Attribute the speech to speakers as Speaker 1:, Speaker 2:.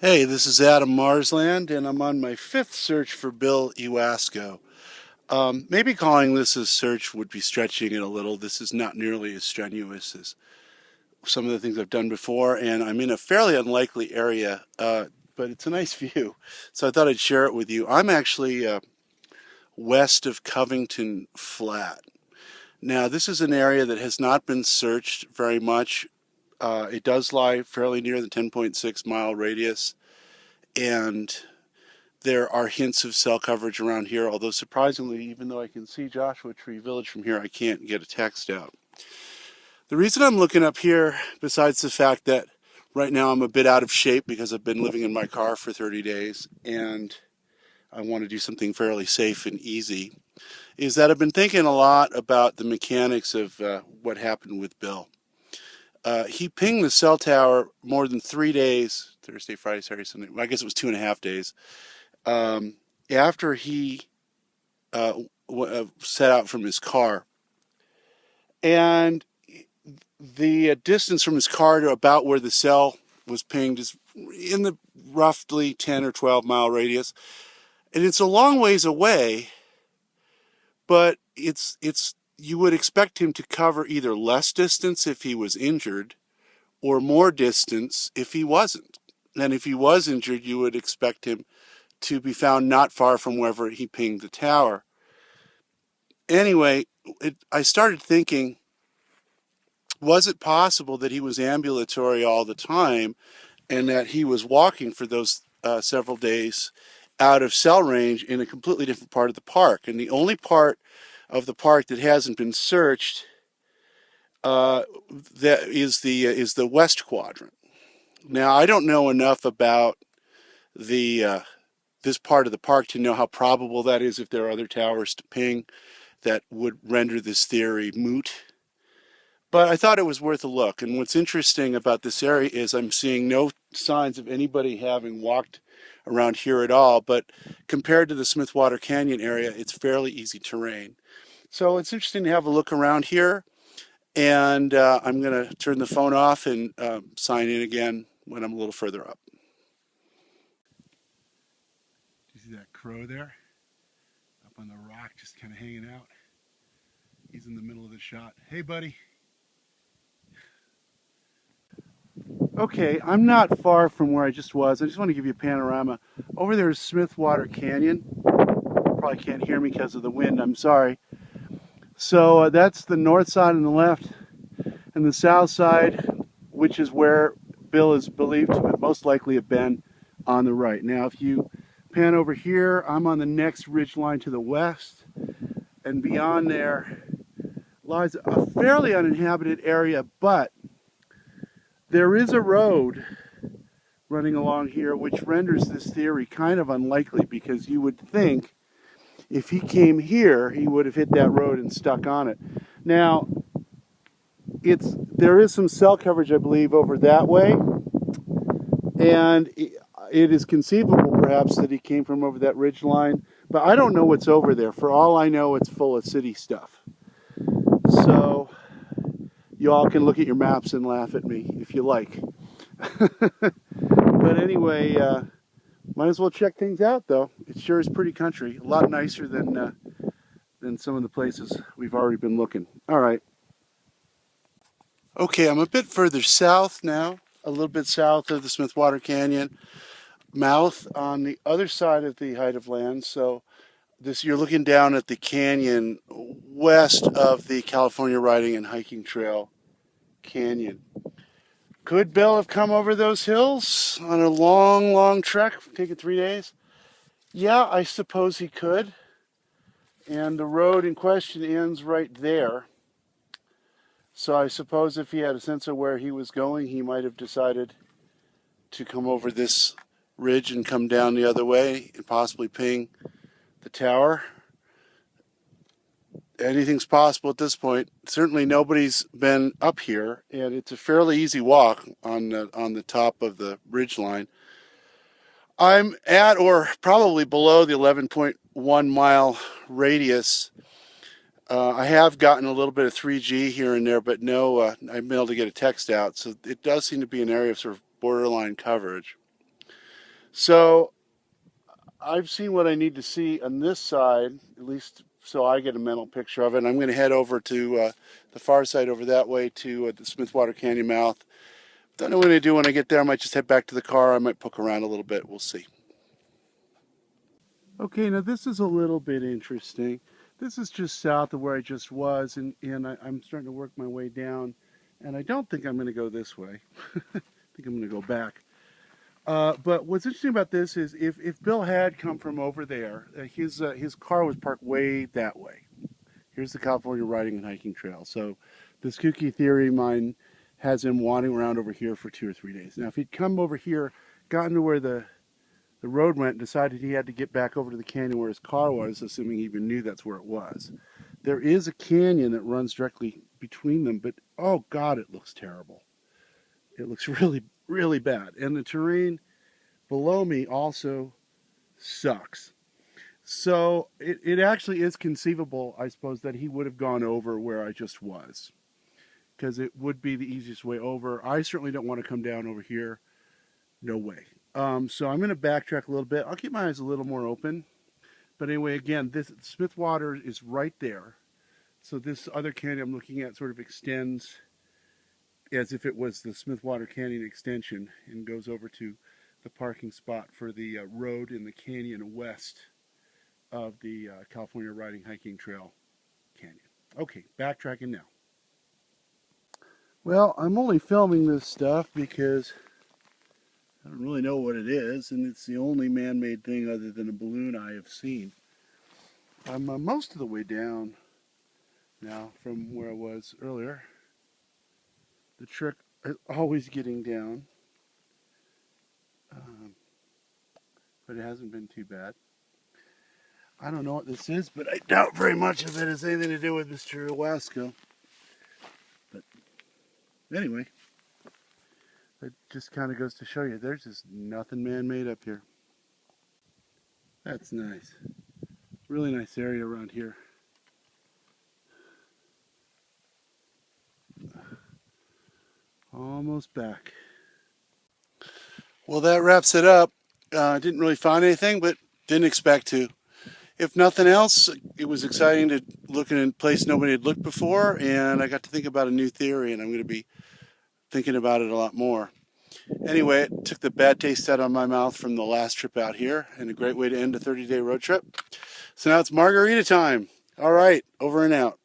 Speaker 1: Hey, this is Adam Marsland, and I'm on my fifth search for Bill Ewasko. Maybe calling this a search would be stretching it a little. This is not nearly as strenuous as some of the things I've done before, and I'm in a fairly unlikely area, but it's a nice view, so I thought I'd share it with you. I'm actually west of Covington Flat. Now, this is an area that has not been searched very much. It does lie fairly near the 10.6 mile radius, and there are hints of cell coverage around here, although surprisingly, even though I can see Joshua Tree Village from here, I can't get a text out. The reason I'm looking up here, besides the fact that right now I'm a bit out of shape because I've been living in my car for 30 days and I want to do something fairly safe and easy, is that I've been thinking a lot about the mechanics of what happened with Bill. He pinged the cell tower more than 3 days, Thursday, Friday, Saturday, Sunday, I guess it was 2.5 days, after he set out from his car. And the distance from his car to about where the cell was pinged is in the roughly 10 or 12 mile radius. And it's a long ways away, but you would expect him to cover either less distance if he was injured or more distance if he wasn't. And if he was injured, you would expect him to be found not far from wherever he pinged the tower. Anyway, I started thinking, was it possible that he was ambulatory all the time and that he was walking for those several days out of cell range in a completely different part of the park? And the only part of the park that hasn't been searched that is the west quadrant. Now, I don't know enough about this part of the park to know how probable that is if there are other towers to ping that would render this theory moot. But I thought it was worth a look. And what's interesting about this area is I'm seeing no signs of anybody having walked around here at all. But compared to the Smithwater Canyon area, it's fairly easy terrain. So it's interesting to have a look around here. And I'm going to turn the phone off and sign in again when I'm a little further up. Do you see that crow there? Up on the rock, just kind of hanging out. He's in the middle of the shot. Hey, buddy. Okay, I'm not far from where I just was. I just want to give you a panorama. Over there is Smithwater Canyon. Probably can't hear me because of the wind. I'm sorry. So that's the north side on the left, and the south side, which is where Bill is believed to most likely have been, on the right. Now, if you pan over here, I'm on the next ridge line to the west, and beyond there lies a fairly uninhabited area, but there is a road running along here which renders this theory kind of unlikely, because you would think if he came here, he would have hit that road and stuck on it. Now, there is some cell coverage, I believe, over that way, and it is conceivable perhaps that he came from over that ridge line, but I don't know what's over there. For all I know, it's full of city stuff. So you all can look at your maps and laugh at me if you like. But anyway, might as well check things out, though. It sure is pretty country. A lot nicer than some of the places we've already been looking. All right. Okay, I'm a bit further south now, a little bit south of the Smithwater Canyon mouth on the other side of the Height of Land. So you're looking down at the canyon west of the California Riding and Hiking Trail Canyon. Could Bill have come over those hills on a long, long trek, taking 3 days? Yeah, I suppose he could. And the road in question ends right there. So I suppose if he had a sense of where he was going, he might have decided to come over this ridge and come down the other way and possibly ping the tower. Anything's possible at this point. Certainly nobody's been up here, and it's a fairly easy walk on the top of the ridge line. I'm at or probably below the 11.1 mile radius. I have gotten a little bit of 3G here and there, but no, I've been able to get a text out. So it does seem to be an area of sort of borderline coverage. So I've seen what I need to see on this side, at least so I get a mental picture of it. And I'm going to head over to the far side over that way to the Smithwater Canyon mouth. Don't know what I do when I get there. I might just head back to the car. I might poke around a little bit. We'll see. Okay, now this is a little bit interesting. This is just south of where I just was, and I'm starting to work my way down. And I don't think I'm going to go this way. I think I'm going to go back. But what's interesting about this is if Bill had come from over there, his car was parked way that way. Here's the California Riding and Hiking Trail. So this kooky theory of mine has him wandering around over here for 2 or 3 days. Now, if he'd come over here, gotten to where the road went, and decided he had to get back over to the canyon where his car was, assuming he even knew that's where it was. There is a canyon that runs directly between them, but oh God, it looks terrible. It looks really, really bad. And the terrain below me also sucks. So it actually is conceivable, I suppose, that he would have gone over where I just was, because it would be the easiest way over. I certainly don't want to come down over here. No way. So I'm going to backtrack a little bit. I'll keep my eyes a little more open. But anyway, again, this Smithwater is right there. So this other canyon I'm looking at sort of extends as if it was the Smithwater Canyon extension and goes over to the parking spot for the road in the canyon west of the California Riding Hiking Trail canyon. Okay, backtracking now. Well, I'm only filming this stuff because I don't really know what it is, and it's the only man-made thing other than a balloon I have seen. I'm most of the way down now from where I was earlier. The trick is always getting down, but it hasn't been too bad. I don't know what this is, but I doubt very much of it has anything to do with Mr. Ewasko. But anyway, it just kind of goes to show you there's just nothing man-made up here. That's nice. Really nice area around here. Almost back. Well, that wraps it up. Didn't really find anything, but didn't expect to. If nothing else, it was exciting to look in a place nobody had looked before, and I got to think about a new theory, and I'm going to be thinking about it a lot more. Anyway, it took the bad taste out of my mouth from the last trip out here, and a great way to end a 30-day road trip. So now it's margarita time. All right, over and out.